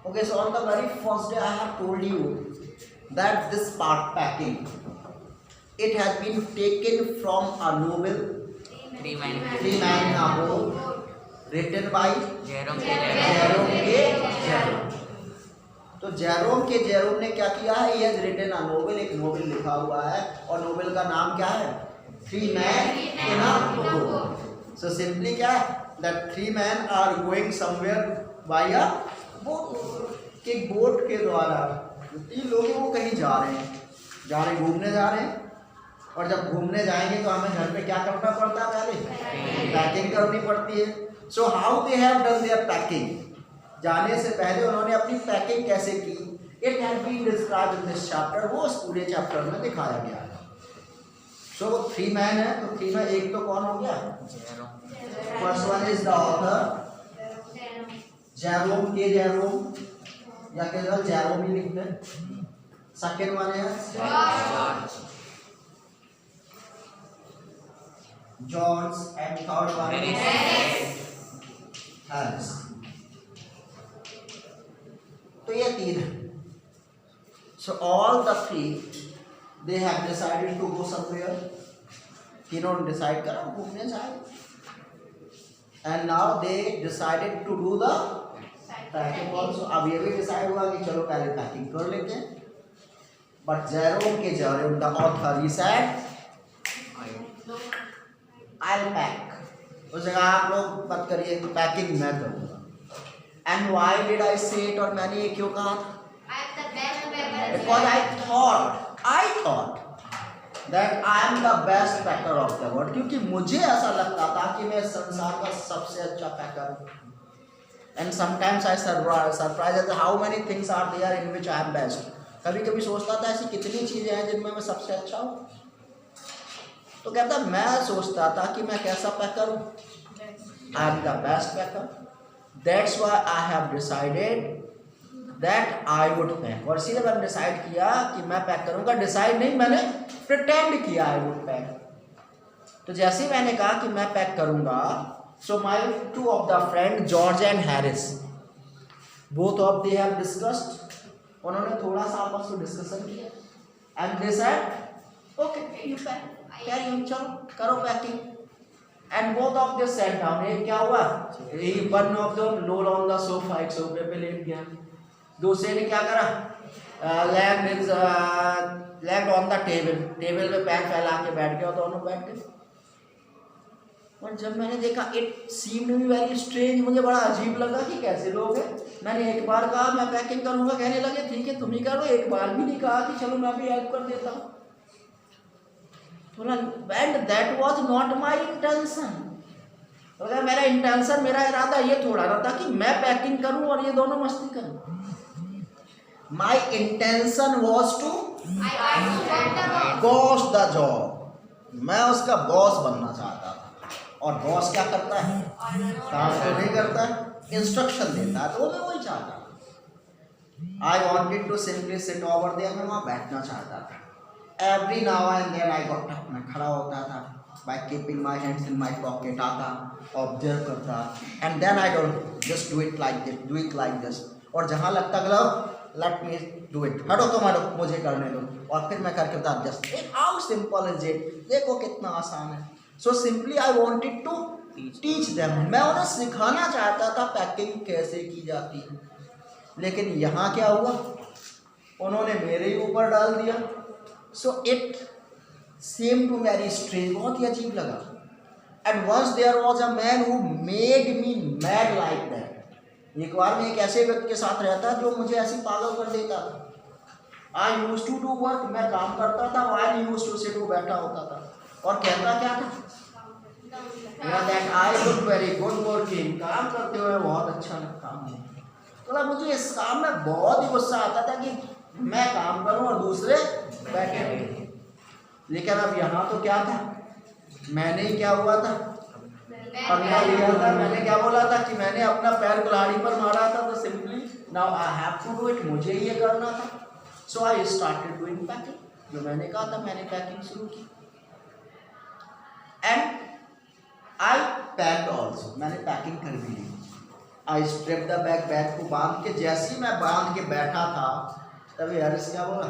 Okay, so on the very first day I have told you that this part packing, it has been taken from a novel, Three Men in a Boat, written by Jerome Jerome. तो Jerome ने क्या किया है, ये written a novel, एक novel लिखा हुआ है और नोवेल का नाम क्या है, three man in a boat. So simply क्या है, that three man are going somewhere by a boat, कि बोट के द्वारा तीन लोगों को कहीं जा रहे हैं, घूमने जा रहे हैं। और जब घूमने जाएंगे तो हमें घर पे क्या करना पड़ता है, पहले पैकिंग करनी पड़ती है। So how they have done their packing, जाने से पहले उन्होंने अपनी पैकिंग कैसे की, it has been described in this chapter, वो उस पूरे चैप्टर में दिखाया गया है। सो थ्री मैन है, तो थ्री में एक तो कौन हो गया, first one is the author Jerome, K Jerome या केवल जेरोम ही लिखते हैं। सेकंड वन है George and third one Harris. तो ये तीन है। So all the three they have decided to go somewhere, तीनों ने डिसाइड करा घूमने जाए, and now they decided to do the packing also. अब ये भी डिसाइड हुआ कि चलो पहले पैकिंग कर लेते हैं। But Jerome the author he said I will pack, उस जगह आप लोग मत करिए, पैकिंग मैं करूँगा। एंड व्हाई डिड आई से इट, और मैंने ये क्यों कहा, because I thought that I am the best packer of the world, क्योंकि मुझे ऐसा लगता था कि मैं संसार का सबसे अच्छा पैकर हूँ। And sometimes I surprise how many things are there in which I am best. कभी कभी सोचता था ऐसी कितनी चीज़ें हैं जिनमें मैं सबसे अच्छा हूँ। तो कहता मैं सोचता था कि मैं कैसा पैकर हूँ, I am the best packer, that's why I have decided that I would pack. और इसीलिए मैंने डिसाइड किया कि मैं पैक करूँगा। डिसाइड नहीं, मैंने प्रिटेंड किया आई वुड पैक। तो जैसे ही मैंने कहा कि मैं पैक करूँगा, so my two of the friend George and Harris, both of they have discussed, उन्होंने थोड़ा सा आपस में डिस्कशन किया and they said okay you pack, carry on, चलो करो packing. And both of they set down, एक क्या हुआ, one of them roll on the sofa, एक सोफे पे लेट गया। दूसरे ने क्या करा, लैंड ऑन द टेबल पे पैर फैला के बैठ गया, दोनों बैठ गए। और जब मैंने देखा it seemed me very strange, मुझे बड़ा अजीब लगा कि कैसे लोग हैं। मैंने एक बार कहा मैं पैकिंग करूंगा, कहने लगे ठीक है तुम ही करो। एक बार भी नहीं कहा कि चलो मैं भी हेल्प कर देता हूँ। And that was not my intention. तो मेरा इंटेंशन, मेरा इरादा ये थोड़ा ना था कि मैं पैकिंग करूं और ये दोनों मस्ती करूं। My intention was to boss the job, मैं उसका बॉस बनना चाहता था। और बॉस क्या करता है, काम तो नहीं करता है, इंस्ट्रक्शन देता है, तो मैं वही चाहता। I wanted to simply sit over there, मैं वहाँ बैठना चाहता था। Every now and then I got up, मैं खड़ा होता था, by keeping my hands in my pocket, आता ऑब्जर्व करता, and then I don't just do it like this, do it like this. और जहाँ लगता गया लेट मी डू इट, हटो तुम हटो, मुझे करने दो। और फिर मैं करके बता just how simple is it, देखो कितना आसान है। So simply I wanted to teach them, मैं उन्हें सिखाना चाहता था पैकिंग कैसे की जाती है। लेकिन यहाँ क्या हुआ, उन्होंने मेरे ही ऊपर डाल दिया। So it seem to very strange, बहुत ही अजीब लगा। And once there was a man who made me mad like that, एक बार मैं एक ऐसे व्यक्ति के साथ रहता जो मुझे ऐसी पागल कर देता था। I used to do work, मैं काम करता था, while he used to sit, वो बैठा होता था और कहता क्या था, that I look very good working, काम करते हुए बहुत अच्छा काम है। तो मुझे इस काम में बहुत ही गुस्सा आता था कि मैं काम करूं और दूसरे बैठे रहे। लेकिन अब यहाँ तो क्या था, मैंने ही क्या हुआ था, पकड़ा लिया था। मैंने क्या बोला था कि मैंने अपना पैर कुल्हाड़ी पर मारा था, तो simply now I have to do it, मुझे ही ये करना था। So I started doing packing, जो मैंने कहा था मैंने पैकिंग शुरू की। एंड आई पैक्ड ऑल्सो, मैंने पैकिंग कर भी ली। I strip the bag, bag को बांध के, जैसे ही मैं बांध के बैठा था तभी हैरिस क्या बोला,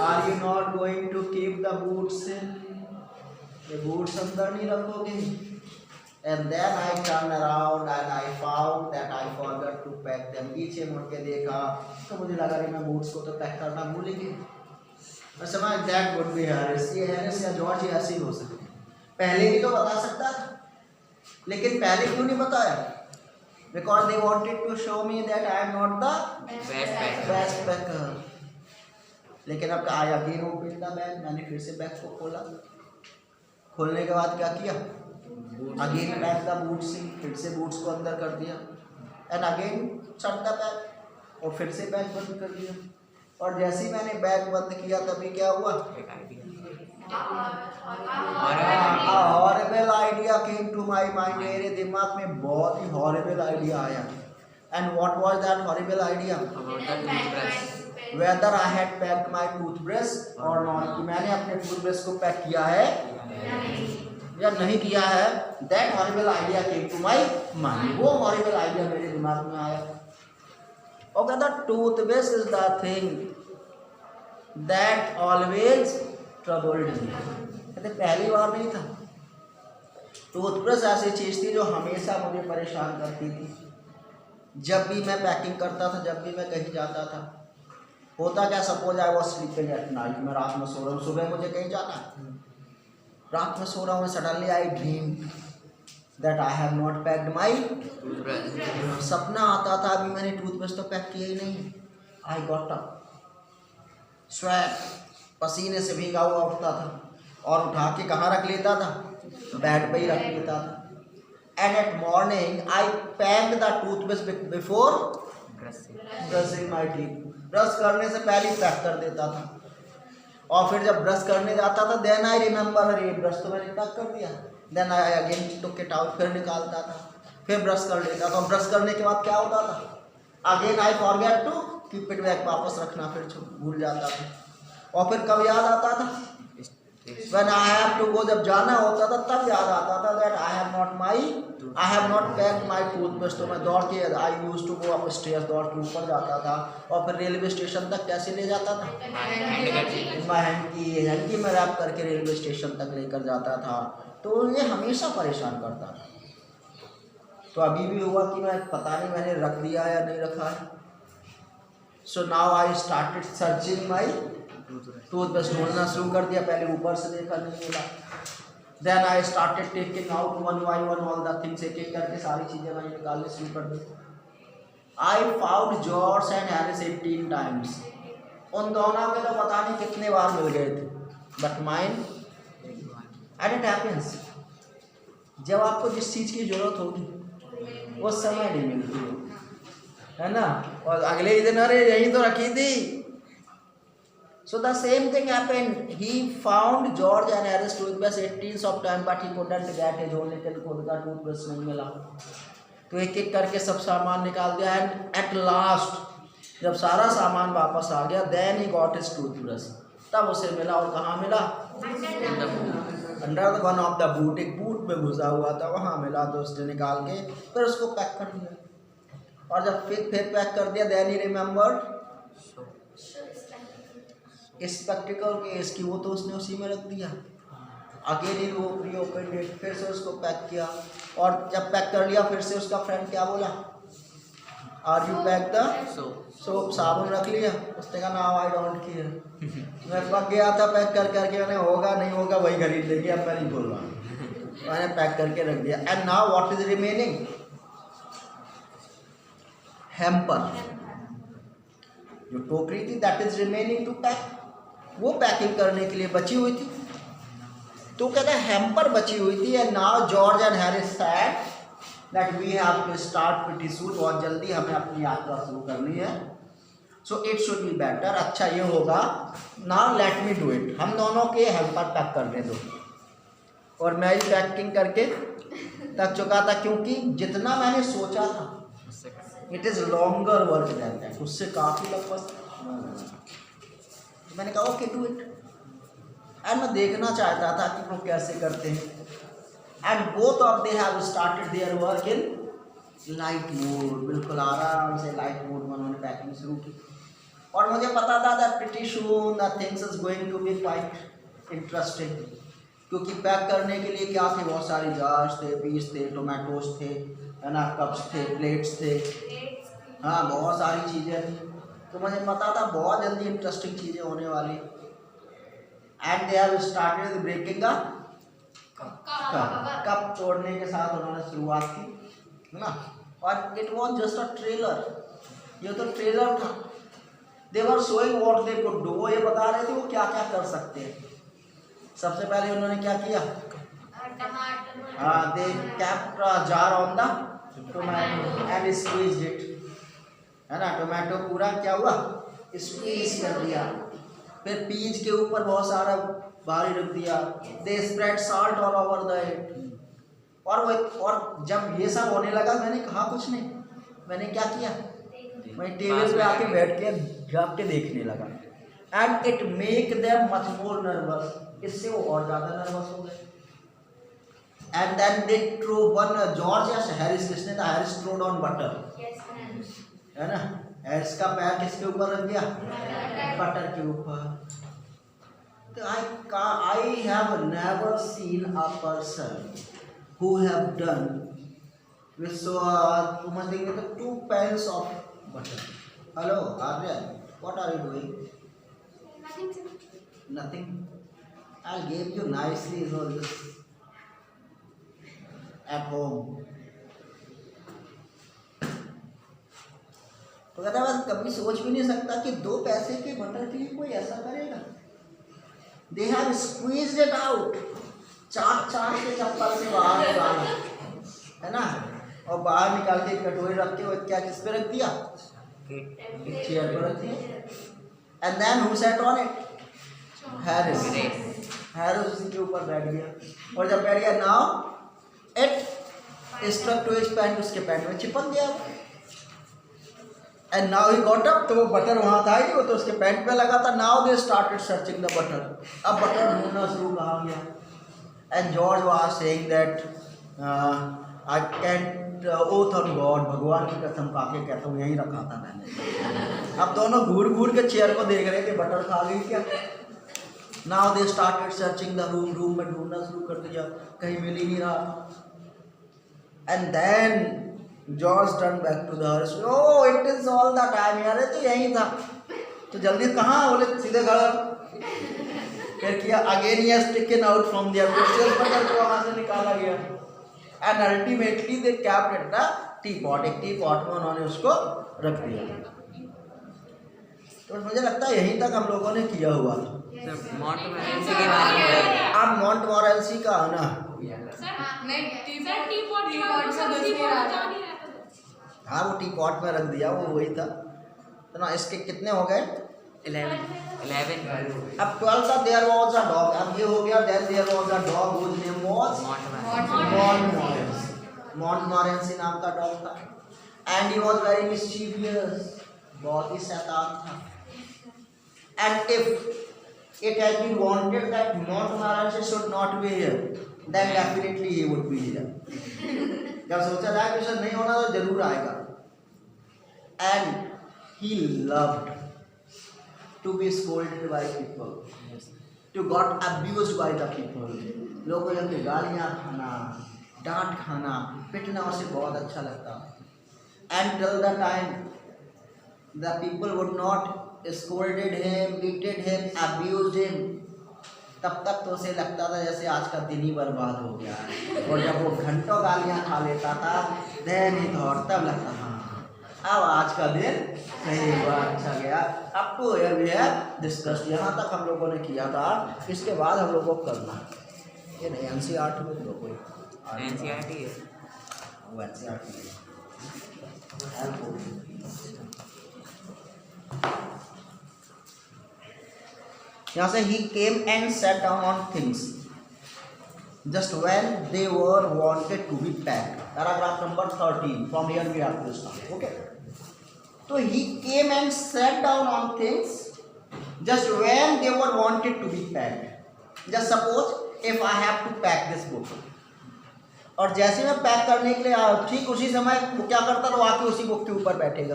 are you not going to keep the boots in, ये बूट्स अंदर नहीं रखोगे। And then I turned around and I found that I forgot to pack them. पीछे मुड़ के देखा तो मुझे लगा कि मैं बूट्स को तो पैक करना भूल ही गया। मैं समझ that would be हैरिस, ये हैरिस या जॉर्ज ऐसे ही हो सकते हैं। पहले भी तो बता सकता था, लेकिन पहले क्यों नहीं बताया? Because they wanted to show me that I am not the best packer. लेकिन अब I again opened the bag, मैंने फिर से बैग को खोला, खोलने के बाद क्या किया, अगेन पैक द बूट्स, फिर से बूट्स को अंदर कर दिया, and again shut the bag, और फिर से बैग बंद कर दिया। और जैसे ही मैंने बैग बंद किया तभी क्या हुआ, horrible idea came to my mind, मेरे दिमाग में बहुत ही हॉरिबल आइडिया आया। And what was that horrible idea, whether I had packed my toothbrush और नॉट, कि मैंने अपने टूथब्रश को पैक किया है या नहीं किया है। That horrible idea came to my mind, वो हॉरिबल आइडिया मेरे दिमाग में आया। और कहता toothbrush is the thing that always troubled me, कहते पहली बार नहीं था, टूथब्रश ऐसी चीज़ थी जो हमेशा मुझे परेशान करती थी। जब भी मैं पैकिंग करता था, जब भी मैं कहीं जाता था, होता क्या, suppose I was sleeping at night, मैं रात में सो रहा हूँ, सुबह मुझे कहीं जाना है, रात में सो रहा हूँ, suddenly I dream that I have not packed my, सपना आता था अभी मैंने टूथब्रश तो पैक किया ही नहीं। आई गॉट अप स्वेट, पसीने से भीगा हुआ उठता था और उठा के कहाँ रख लेता था, बेड पे ही रख लेता था। And eight morning I packed the toothbrush before brushing my teeth, brush करने से पहले पैक कर देता था। और फिर जब ब्रश करने जाता था, देन आई रिमेंबर, अरे ब्रश तो मैंने पैक कर दिया, then I again took it out, फिर निकालता था, फिर ब्रश कर लेता था। और ब्रश करने के बाद क्या होता था, again I forget to keep it back, वापस रखना फिर भूल जाता था। और फिर कब याद आता था, when I have to go, जब जाना होता था तब याद आता था that I have not packed my toothbrush. तो मैं दौड़ के, I used to go up stairs, दौड़ के ऊपर जाता था और फिर रेलवे स्टेशन तक कैसे ले जाता था, मैं हैंकी में रैप करके रेलवे स्टेशन तक लेकर जाता था। तो ये हमेशा परेशान करता था। तो अभी भी हुआ कि मैं पता नहीं मैंने रख दिया या नहीं रखा है। So now I started searching my toothbrush, ढूंढना शुरू कर दिया, पहले ऊपर से देखा नहीं मिला। Then I started taking out one by one all the things, एक एक करके सारी चीज़ें मैंने निकालने शुरू कर दी। I found George and Harris 18 times, उन दोनों के तो पता नहीं कितने बार मिल गए थे, but mine and it happens, जब आपको जिस चीज़ की ज़रूरत होगी वो समय नहीं मिलती है ना, और अगले ही दिन अरे यही तो रखी थी। So the same thing happened. He found George and Harris toothbrush 18 of time, but he couldn't get his own little खुद का टूथब्रश नहीं मिला। तो एक एक करके सब सामान निकाल दिया, एंड एट लास्ट जब सारा सामान वापस आ गया, then he got his toothbrush, तब उसे मिला। और कहाँ मिला, under the one of the boot, एक बूट में घुसा हुआ था, वहाँ मिला। तो उसने निकाल के फिर उसको पैक कर दिया, और जब फिर पैक कर दिया, then he remembered spectacle case की, वो तो उसने उसी में रख दिया। अकेले रीओपन डेट, फिर से उसको पैक किया, और जब पैक कर लिया फिर से उसका फ्रेंड क्या बोला, are you pack the soap, साबुन रख लिया। उसने कहा नाउ आई डोंट केयर, मैं पक गया था पैक कर करके, मैंने होगा नहीं होगा वही खरीद लेंगे, अब मैं नहीं बोल रहा, मैंने पैक करके रख दिया। And now what is remaining, hamper, जो टोकरी थी that is remaining to pack, वो पैकिंग करने के लिए बची हुई थी। तो कहता है हैम्पर बची हुई थी। And now George and Harris said that we have to start pretty soon, बहुत जल्दी हमें अपनी यात्रा शुरू करनी है। So it should be better, अच्छा ये होगा, now let me do it, हम दोनों के हैम्पर पैक करने दो। और मैं ही पैकिंग करके थक चुका था, क्योंकि जितना मैंने सोचा था it is longer work than that, उससे काफ़ी लगभग। मैंने कहा ओके डू इट, एंड मैं देखना चाहता था कि वो कैसे करते हैं। And both of they have started their work in light mode, बिल्कुल आराम से लाइट मोड में उन्होंने पैकिंग शुरू की। और मुझे पता था that pretty soon the things is going to be quite interesting, क्योंकि पैक करने के लिए क्या थे, बहुत सारी जार्स थे, पीस थे, टोमेटोज थे, है ना, कप्स थे, प्लेट्स थे, हाँ बहुत सारी चीज़ें थी। तो मुझे पता था बहुत जल्दी इंटरेस्टिंग चीज़ें होने वाली। And they have started breaking the cup तोड़ने के साथ उन्होंने शुरुआत की, है ना। और it was just a trailer, ये तो ट्रेलर था। They were showing what they could do, वो ये बता रहे थे वो क्या क्या कर सकते हैं। सबसे पहले उन्होंने क्या किया, हाँ, दे kept a jar on the tomato and squeezed it, है ना। टोमेटो पूरा क्या हुआ, स्क्वीज कर दिया। फिर पीज के ऊपर बहुत सारा भारी रख दिया। They spread salt all over the it. और जब ये सब होने लगा, मैंने कहा कुछ नहीं, मैंने क्या किया, मैं टेबल पे आके बैठ के झाँक के देखने लगा। And it make them much more nervous, इससे वो और ज़्यादा नर्वस हो गए। And then they throw one George या हैरिस, किसने था, हैरिस थ्रोड ऑन बटर, है ना। हैरिस का पैर किसके ऊपर रख दिया, बटर के ऊपर। तो I have never seen a person who have done with so much with 2 pans of butter. Hello, Aryan, what are you doing? Nothing, sir. Nothing. I'll give you nicely so this at home. तो कहता है, बस कभी सोच भी नहीं सकता कि 2 पैसे के बटर के लिए कोई ऐसा करेगा। They have squeezed it out, चाट के चप्पल से बाहर निकाला, है ना। और बाहर निकाल के एक कटोरी रख के वो क्या किस पे रख दिया, एक चेयर पर रख दिया। And then who sat on it, Harris. Harris उसी के ऊपर बैठ गया। और जब बैठ गया, now it struck to his pant, उसके पैंट में चिपक गया। And now he got up, तो वो बटर वहाँ था ही, वो तो उसके पैंट पे लगा था। Now they started searching the butter, अब बटर ढूंढना शुरू कहा गया। And George was saying that I can't oath on God, भगवान की कसम खा के कहता हूँ यहीं रखा था मैंने। अब दोनों घूर घूर के चेयर को देख रहे कि बटर खा गई क्या। Now they started searching the room, room में ढूंढना शुरू कर दिया, कहीं मिल ही नहीं रहा। And then George turn back to the hers, oh it is all the time, यार तो यही था, तो जल्दी कहाँ, बोले सीधे घर। फिर किया again, he has taken out from their precious butter को वहाँ से निकाला गया। And ultimately they kept it the tea pot, एक टी पॉट में उन्होंने उसको रख दिया। तो मुझे लगता है यहीं तक हम लोगों ने किया हुआ था। मॉन्टमोरेंसी के बारे में अब मॉन्टमोरेंसी का आना, हाँ वो टी पॉट में रख दिया, वो वही था। तो ना इसके कितने हो गए, 11। अब 12 था। देयर वाज अ डॉग, अब ये हो गया। Then there was a dog whose name was Montmorency नाम का डॉग था। And he was very mischievous, बहुत ही शैतान था। And if it had been wanted that Montmorency should not be here, then definitely he would be here. जब सोचा जाए कि सर नहीं होना तो जरूर आएगा। And he loved to be scolded by people, to got abused by the people. लोगों के गालियाँ खाना, डांट खाना, पिटना उसे बहुत अच्छा लगता। And till the time the people would not scolded him, beaten him, abused him, तब तक तो उसे लगता था जैसे आज का दिन ही बर्बाद हो गया। और जब वो घंटों गालियाँ खा लेता था, then he thought, तब लगता था अब आज का दिन सही हुआ, अच्छा गया। अब तो यार वी हैव डिस्कस, यहाँ तक हम लोगों ने किया था। इसके बाद हम लोगों को करना ये नहीं, NCERT में तो कोई NCERT है, वो NCERT है। यहाँ से he came and sat down on things just when they were wanted to be packed. Paragraph number 13. From here we have to start. Okay. So he came and sat down on things just when they were wanted to be packed. Just suppose if I have to pack this book, और जैसे मैं pack करने के लिए ठीक उसी समय वो क्या करता था, वो आके उसी बुक के ऊपर बैठेगा।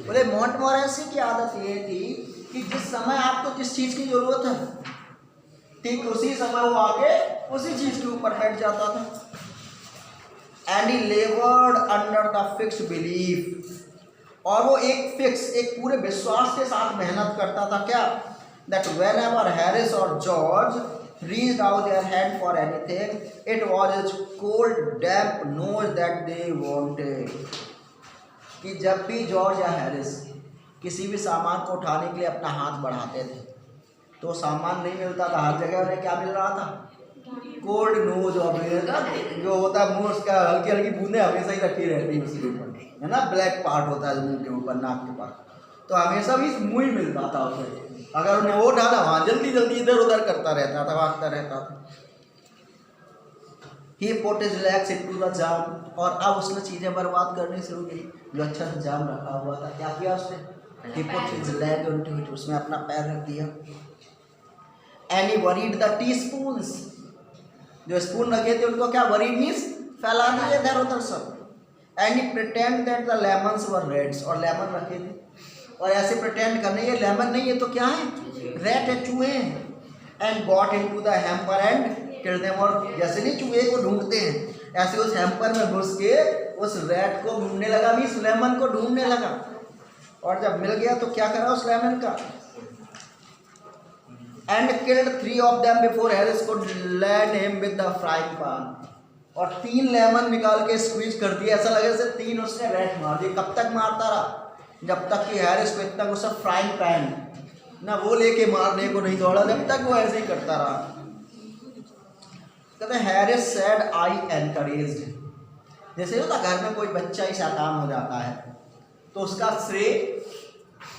बोले मोंटमोरेंसी की आदत ये थी कि जिस समय आपको जिस चीज़ की जरूरत है ठीक उसी समय वो आके उसी चीज़ के ऊपर बैठ जाता था। And he levered under the fixed belief, और वो एक फिक्स एक पूरे विश्वास के साथ मेहनत करता था क्या, दैट व्हेनेवर हैरिस और George reached out their hand for anything, it was his cold damp nose that they wanted। कि जब भी जॉर्ज या हैरिस किसी भी सामान को उठाने के लिए अपना हाथ बढ़ाते थे तो सामान नहीं मिलता था, हर जगह उन्हें क्या मिल रहा था, कोल्ड नोज। और जो होता है मुंह उसका हल्की हल्की बूंदें हमेशा ही रखी रहती है उसके ऊपर, है ना, ब्लैक पार्ट होता है मुंह के ऊपर, नाक के पास, तो हमेशा भी मुंह ही मिलता था उसे। अगर उन्हें वो डाला वहाँ जल्दी जल्दी इधर उधर करता रहता था, भागता रहता था। He put his legs into the jam, और अब उसने चीज़ें बर्बाद करनी शुरू की। जो अच्छा सा जाम रखा हुआ था, क्या किया उसने, he put his leg into it, उसमें अपना पैर रख दिया। And he worried the tea spoons, जो स्पून रखे थे उनको क्या वरीड मीन्स फैला दिए इधर उधर सब। And he pretend that the lemons were reds, और लेमन रखे थे और ऐसे प्रिटेंड करने, ये लेमन नहीं ये तो क्या है, रेट है, चूहे। And got into the hamper and killed them, और जैसे नहीं चूहे को ढूंढते हैं ऐसे उस हैम्पर में घुस के उस रैट को ढूंढने लगा, भी उस लेमन को ढूंढने लगा। और जब मिल गया तो क्या करा उस लेमन का, and killed 3 of them before Harris could land him with the frying pan, और 3 लेमन निकाल के स्क्वीज कर दिया, ऐसा लगे जैसे 3 उसने रैट मार दिए। कब तक मारता रहा, जब तक कि हैरिस को इतना गुस्सा फ्राइंग पैन ना वो लेके मारने को नहीं दौड़ा, जब तक वो ऐसे ही करता रहा। कहते हैरिस सेड आई एनकरेज्ड, जैसे होता घर में कोई बच्चा ही शैतान हो जाता है तो उसका श्रेय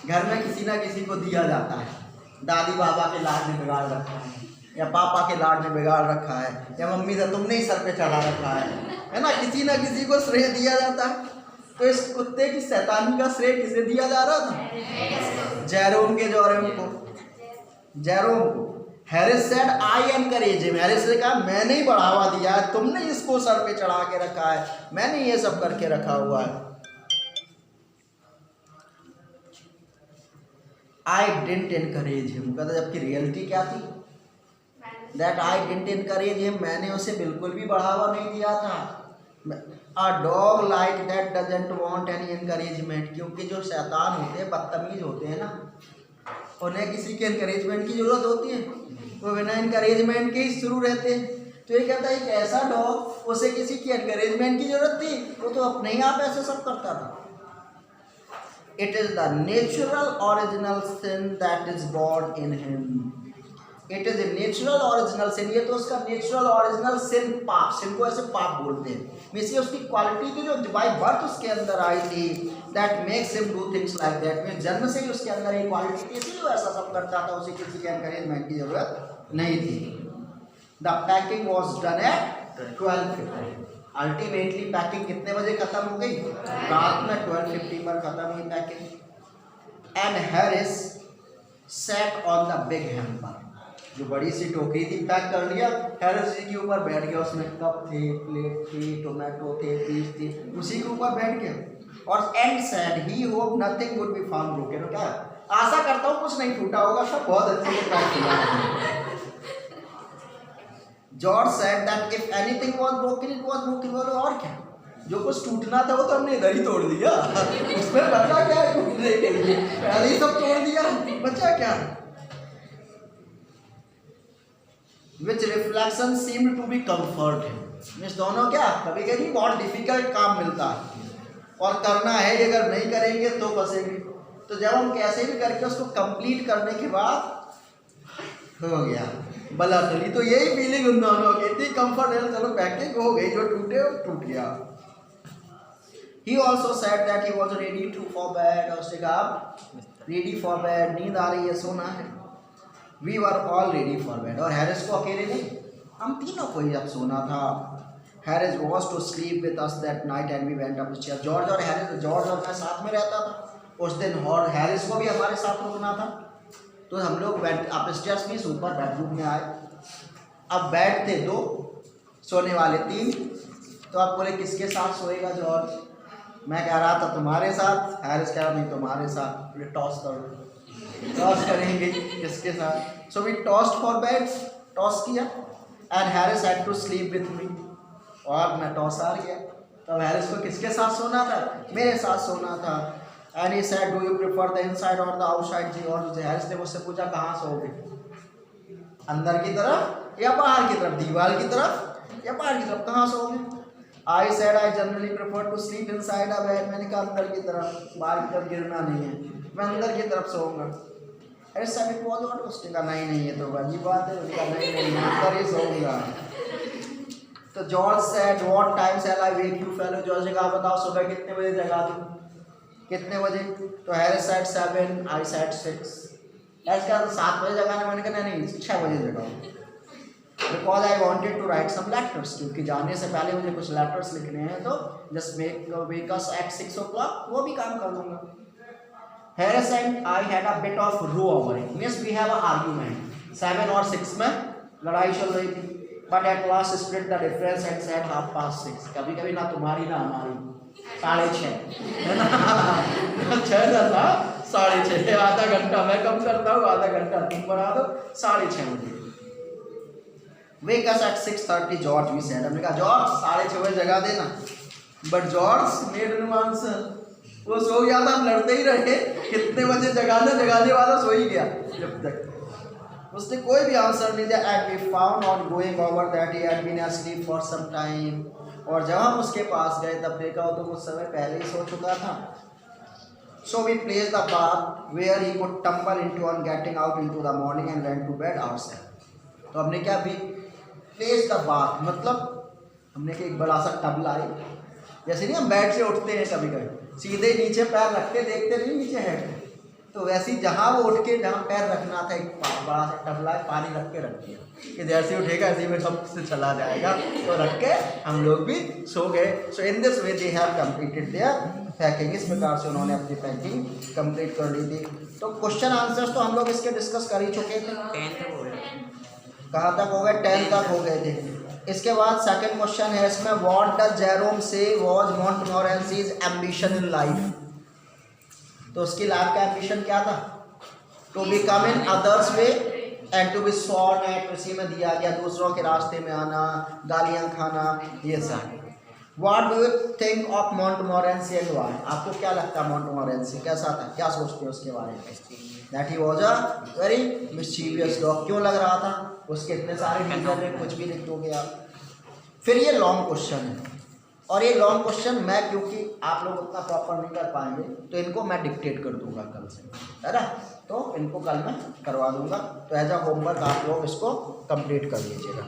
घर में किसी ना किसी को दिया जाता है। दादी बाबा के लाड ने बिगाड़ रखा है, या पापा के लाड ने बिगाड़ रखा है, या मम्मी से तुमने ही सर पे चढ़ा रखा है ना, किसी ना किसी को श्रेय दिया जाता है। तो इस कुत्ते की शैतानी का श्रेय किसे दिया जा रहा था, जेरोम के जोरेम को, जेरोम को। Harris said I encourage him, Harris ने कहा मैंने ही बढ़ावा दिया है, तुमने इसको सर पे चढ़ा के रखा है, मैंने ये सब करके रखा हुआ है। आई डिडंट एनकरेज हिम, कहता जबकि रियलिटी क्या थी, that I didn't encourage him, मैंने उसे बिल्कुल भी बढ़ावा नहीं दिया था। A dog like that doesn't want any encouragement, क्योंकि जो शैतान होते हैं बदतमीज होते हैं ना, उन्हें किसी के एनकरेजमेंट की जरूरत होती है, वो बिना एनकरेजमेंट के ही शुरू रहते हैं। तो ये कहता है एक ऐसा डॉग, उसे किसी की एनकरेजमेंट की जरूरत थी, वो तो अपने ही आप ऐसे सब करता था। It is the natural original sin that is born in him. It is a natural original sin, ये तो उसका नेचुरल ओरिजिनल सिन, पाप, सिन को ऐसे पाप बोलते हैं, मीन्स ये उसकी क्वालिटी थी जो बाय बर्थ उसके अंदर आई थी, that makes him do things like that, means जन्म से ही उसके अंदर एक क्वालिटी थी, इसलिए वो ऐसा सब करता था, उसे किसी के एनकरेजमेंट की जरूरत नहीं थी। The packing was done at 12:50, ultimately packing कितने बजे खत्म हो गई, रात में 12:50 पर खत्म हुई packing. And Harris set on the big hamper, जो बड़ी सी टोकरी थी पैक कर लिया, हैरिस जी के ऊपर बैठ गया, उसमें कप थे, प्लेट थी, टोमेटो थे, पीस थी, उसी के ऊपर बैठ गया। और and said he hope nothing would be found broken, क्या आशा करता हूँ कुछ नहीं टूटा होगा, सब बहुत अच्छे से पैक किया। George said that if anything was broken it was broken, बोलो और क्या, जो कुछ टूटना था वो तो हमने इधर ही तोड़ दिया, उसमें बचा क्या है टूटने के लिए, पहले ही सब तोड़ दिया, बचा क्या। Which reflection seemed to be comforting, means दोनों क्या कभी कभी बहुत डिफिकल्ट काम मिलता है और करना है, अगर नहीं करेंगे तो फंसेंगे, तो जब हम कैसे भी करके उसको कंप्लीट करने के बाद हो गया बला चली, तो यही फीलिंग उन दोनों की थी, कंफर्ट है, चलो पैकिंग हो गई, जो टूटे वो टूट गया। He also said that he was ready to for bed, उसने कहा ready for bed, नींद आ रही है, सोना है। We were all ready for bed, और हैरिस को अकेले नहीं, हम तीनों को ही अब सोना था। Harris was to sleep with us that night and we went up the stairs, George और मैं साथ में रहता था उस दिन, और हैरिस को भी हमारे साथ रुकना था, तो हम लोग अप स्टेयर्स में ऊपर बेडरूम में आए। अब बेड थे 2, सोने वाले 3। तो आप बोले किसके साथ सोएगा जॉर्ज? मैं कह रहा था तुम्हारे साथ, हैरिस कह रहा नहीं तुम्हारे साथ। ये टॉस करो, टॉस करेंगे किसके साथ। So we tossed for bed, toss किया and Harris had to sleep with me, और मैं टॉस हार गया। तब हैरिस को किसके साथ सोना था? मेरे साथ सोना था। And he said do you prefer the inside और द आउटसाइड जी? और हैरिस ने मुझसे पूछा कहाँ सोओगे, अंदर की तरफ या बाहर की तरफ, दीवार की तरफ या बाहर की तरफ, कहाँ सोओगे? I said I generally prefer to sleep inside a bed. मैंने कहा अंदर की तरफ, बाहर की तरफ गिरना नहीं है, मैं अंदर की तरफ सोऊंगा। अरे सर इट वाज नॉट, उसने कहा नहीं नहीं ये तो अजीब बात है, उसने कहा नहीं नहीं मैं अंदर ही सोऊंगा। तो George said what time shall I wake you fellow? George ने कहा बताओ सुबह कितने बजे जगा दूं, कितने बजे? तो Harris said 7, I said 6। Harris कहा 7 बजे जगाना, मैंने कहा नहीं 6 बजे जगाओ। Because I wanted to write some letters, क्योंकि जाने से पहले मुझे कुछ लेटर्स लिखने हैं, तो just wake us at 6 o'clock, वो भी काम कर लूँगा। Harris and I had a bit of row over it, means we have a argument. 7 और 6 में लड़ाई चल रही थी, but at last split the difference and said 6:30। कभी कभी ना तुम्हारी ना हमारी, 6:30 है ना 6 ना था 6:30, आधा घंटा मैं कम करता हूँ, आधा घंटा तुम बढ़ा दो, 6:30 बजे। Wake us at 6:30 George, we said. हमने कहा जॉर्ज 6:30 बजे जगा देना, but George made no answer, वो सो गया था, हम लड़ते ही रहे कितने बजे जगाने वाला सो ही गया जब तक, उसने कोई भी आंसर नहीं दिया। And we found on going over that he had been asleep for some time, और जब हम उसके पास गए तब देखा वो तो कुछ समय पहले ही सो चुका था। So we place the bath where he could tumble into on getting out into the morning and went to bed ourselves. तो हमने क्या भी प्लेस द बाथ, मतलब हमने एक बड़ा सा टब लाए, जैसे नहीं हम बेड से उठते हैं कभी कभी सीधे नीचे पैर रख के देखते नहीं नीचे है, तो वैसे ही जहाँ वो उठ के जहाँ पैर रखना था एक बड़ा सा टब लाए, पानी रख के रख दिया कि जैसे उठेगा ऐसे में सब से चला जाएगा, तो रख के हम लोग भी सो गए। So in this way they have completed their packing, इस प्रकार से उन्होंने अपनी पैकिंग कंप्लीट कर ली थी। तो क्वेश्चन आंसर्स तो हम लोग इसके डिस्कस कर ही चुके थे, 10 हो गया, कहाँ तक हो गए? 10 तक हो गए थे। इसके बाद सेकंड क्वेश्चन है इसमें, what does Jerome say was Montmorency's ambition in life? तो उसकी लाइफ का एम्बिशन क्या था? To become in others way and to be sworn at, उसी में दिया गया दूसरों के रास्ते में आना, गालियाँ खाना, ये सब। What do you think of मॉन्टमोरेंसी and why? आपको क्या लगता है मॉन्टमोरेंसी कैसा था, क्या सोचते हो उसके बारे में? That he was a very mischievous dog. क्यों लग रहा था? उसके इतने सारे रीजन है, कुछ भी लिख दोगे आप। फिर ये लॉन्ग क्वेश्चन है, और ये लॉन्ग क्वेश्चन मैं क्योंकि आप लोग उतना प्रॉपर नहीं कर पाएंगे तो इनको मैं डिक्टेट कर दूंगा कल से, है ना? तो इनको कल मैं करवा दूंगा, तो एज अ होमवर्क आप लोग इसको कंप्लीट कर लीजिएगा।